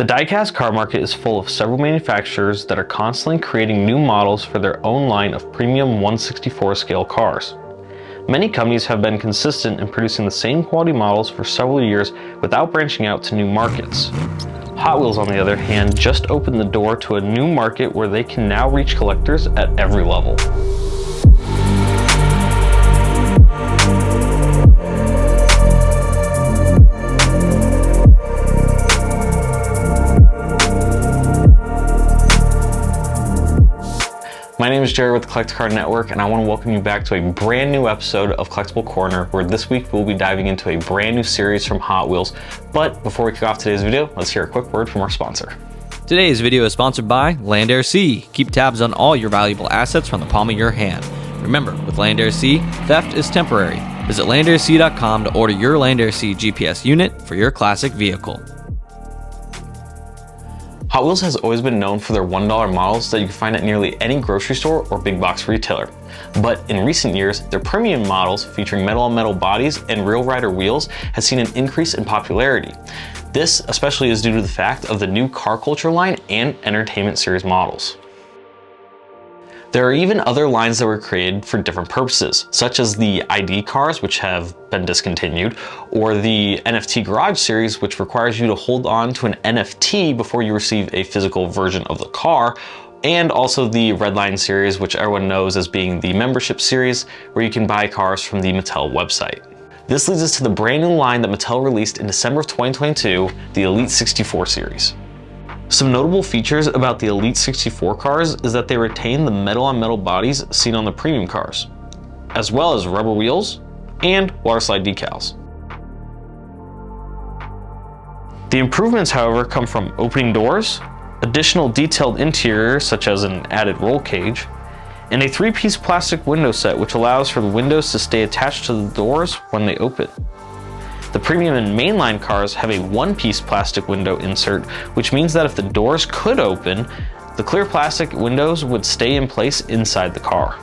The diecast car market is full of several manufacturers that are constantly creating new models for their own line of premium 1/64 scale cars. Many companies have been consistent in producing the same quality models for several years without branching out to new markets. Hot Wheels, on the other hand, just opened the door to a new market where they can now reach collectors at every level. My name is Jerry with the Collectible Corner Network, and I want to welcome you back to a brand new episode of Collectible Corner, where this week we'll be diving into a brand new series from Hot Wheels. But before we kick off today's video, let's hear a quick word from our sponsor. Today's video is sponsored by LandAirSea. Keep tabs on all your valuable assets from the palm of your hand. Remember, with LandAirSea, theft is temporary. Visit LandAirSea.com to order your LandAirSea GPS unit for your classic vehicle. Hot Wheels has always been known for their $1 models that you can find at nearly any grocery store or big box retailer. But in recent years, their premium models featuring metal-on-metal bodies and real rider wheels has seen an increase in popularity. This especially is due to the fact of the new car culture line and entertainment series models. There are even other lines that were created for different purposes, such as the ID cars, which have been discontinued, or the NFT Garage series, which requires you to hold on to an NFT before you receive a physical version of the car, and also the Redline series, which everyone knows as being the membership series, where you can buy cars from the Mattel website. This leads us to the brand new line that Mattel released in December of 2022, the Elite64 series. Some notable features about the Elite64 cars is that they retain the metal-on-metal bodies seen on the premium cars, as well as rubber wheels and waterslide decals. The improvements, however, come from opening doors, additional detailed interiors such as an added roll cage, and a 3-piece plastic window set which allows for the windows to stay attached to the doors when they open. The premium and mainline cars have a 1-piece plastic window insert, which means that if the doors could open, the clear plastic windows would stay in place inside the car.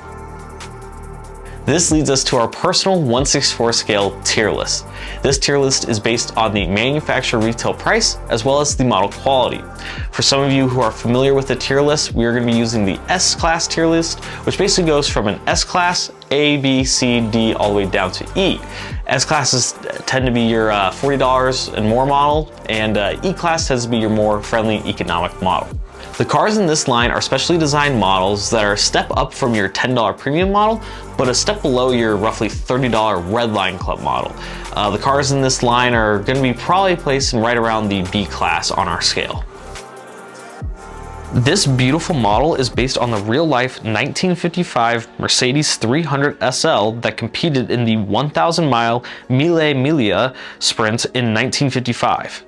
This leads us to our personal 1/64 scale tier list. This tier list is based on the manufacturer retail price as well as the model quality. For some of you who are familiar with the tier list, we are going to be using the S-Class tier list, which basically goes from an S-Class, A, B, C, D, all the way down to E. S-Classes tend to be your $40 and more model, and E-Class tends to be your more friendly economic model. The cars in this line are specially designed models that are a step up from your $10 premium model, but a step below your roughly $30 Redline Club model. The cars in this line are going to be probably placed in right around the B class on our scale. This beautiful model is based on the real-life 1955 Mercedes 300 SL that competed in the 1,000-mile Mille Miglia sprint in 1955.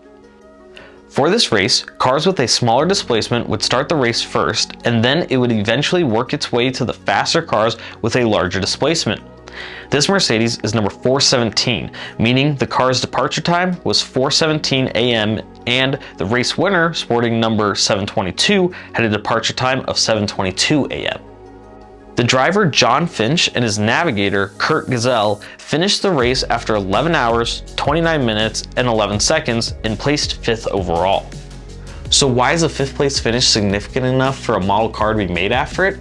For this race, cars with a smaller displacement would start the race first, and then it would eventually work its way to the faster cars with a larger displacement. This Mercedes is number 417, meaning the car's departure time was 4:17 a.m. and the race winner, sporting number 722, had a departure time of 7:22 a.m. The driver John Finch and his navigator Kurt Gazelle finished the race after 11 hours, 29 minutes, and 11 seconds and placed 5th overall. So why is a 5th place finish significant enough for a model car to be made after it?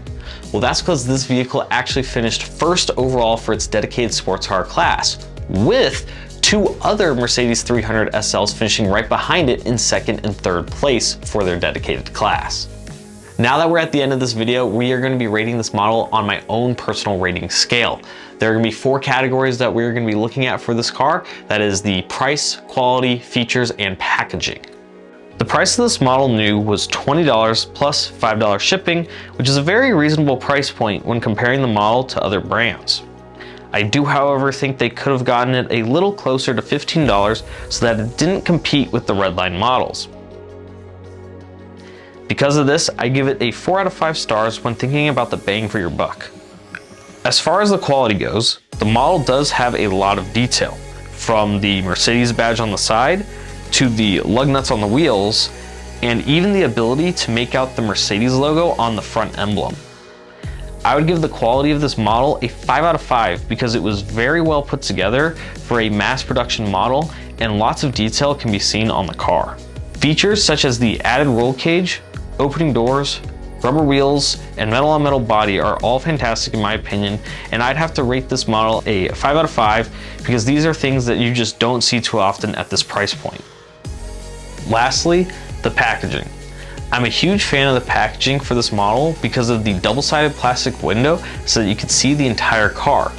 Well, that's because this vehicle actually finished 1st overall for its dedicated sports car class, with 2 other Mercedes 300 SLs finishing right behind it in 2nd and 3rd place for their dedicated class. Now that we're at the end of this video, we are going to be rating this model on my own personal rating scale. There are going to be 4 categories that we're going to be looking at for this car. That is the price, quality, features, and packaging. The price of this model new was $20 plus $5 shipping, which is a very reasonable price point when comparing the model to other brands. I do, however, think they could have gotten it a little closer to $15 so that it didn't compete with the Redline models. Because of this, I give it a 4 out of 5 stars when thinking about the bang for your buck. As far as the quality goes, the model does have a lot of detail, from the Mercedes badge on the side to the lug nuts on the wheels, and even the ability to make out the Mercedes logo on the front emblem. I would give the quality of this model a 5 out of 5 because it was very well put together for a mass production model, and lots of detail can be seen on the car. Features such as the added roll cage, opening doors, rubber wheels, and metal on metal body are all fantastic in my opinion, and I'd have to rate this model a 5 out of 5 because these are things that you just don't see too often at this price point. Lastly, the packaging. I'm a huge fan of the packaging for this model because of the double-sided plastic window so that you can see the entire car,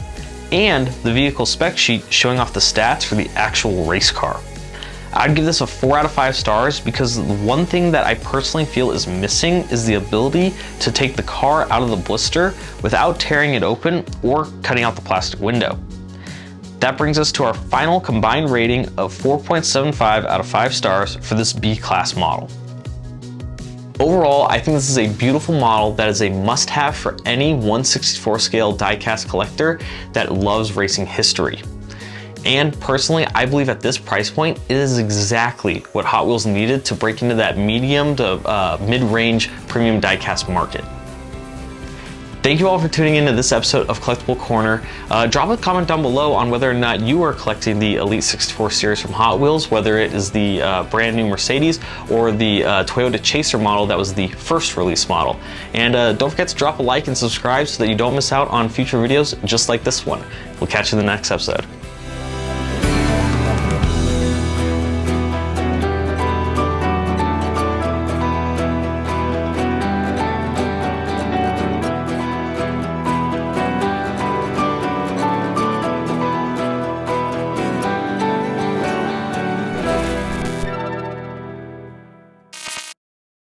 and the vehicle spec sheet showing off the stats for the actual race car. I'd give this a 4 out of 5 stars because the one thing that I personally feel is missing is the ability to take the car out of the blister without tearing it open or cutting out the plastic window. That brings us to our final combined rating of 4.75 out of 5 stars for this B-class model. Overall, I think this is a beautiful model that is a must-have for any 1/64 scale diecast collector that loves racing history. And personally, I believe at this price point, it is exactly what Hot Wheels needed to break into that medium to mid-range premium diecast market. Thank you all for tuning into this episode of Collectible Corner. Drop a comment down below on whether or not you are collecting the Elite 64 series from Hot Wheels, whether it is the brand new Mercedes or the Toyota Chaser model that was the first release model. And don't forget to drop a like and subscribe so that you don't miss out on future videos just like this one. We'll catch you in the next episode.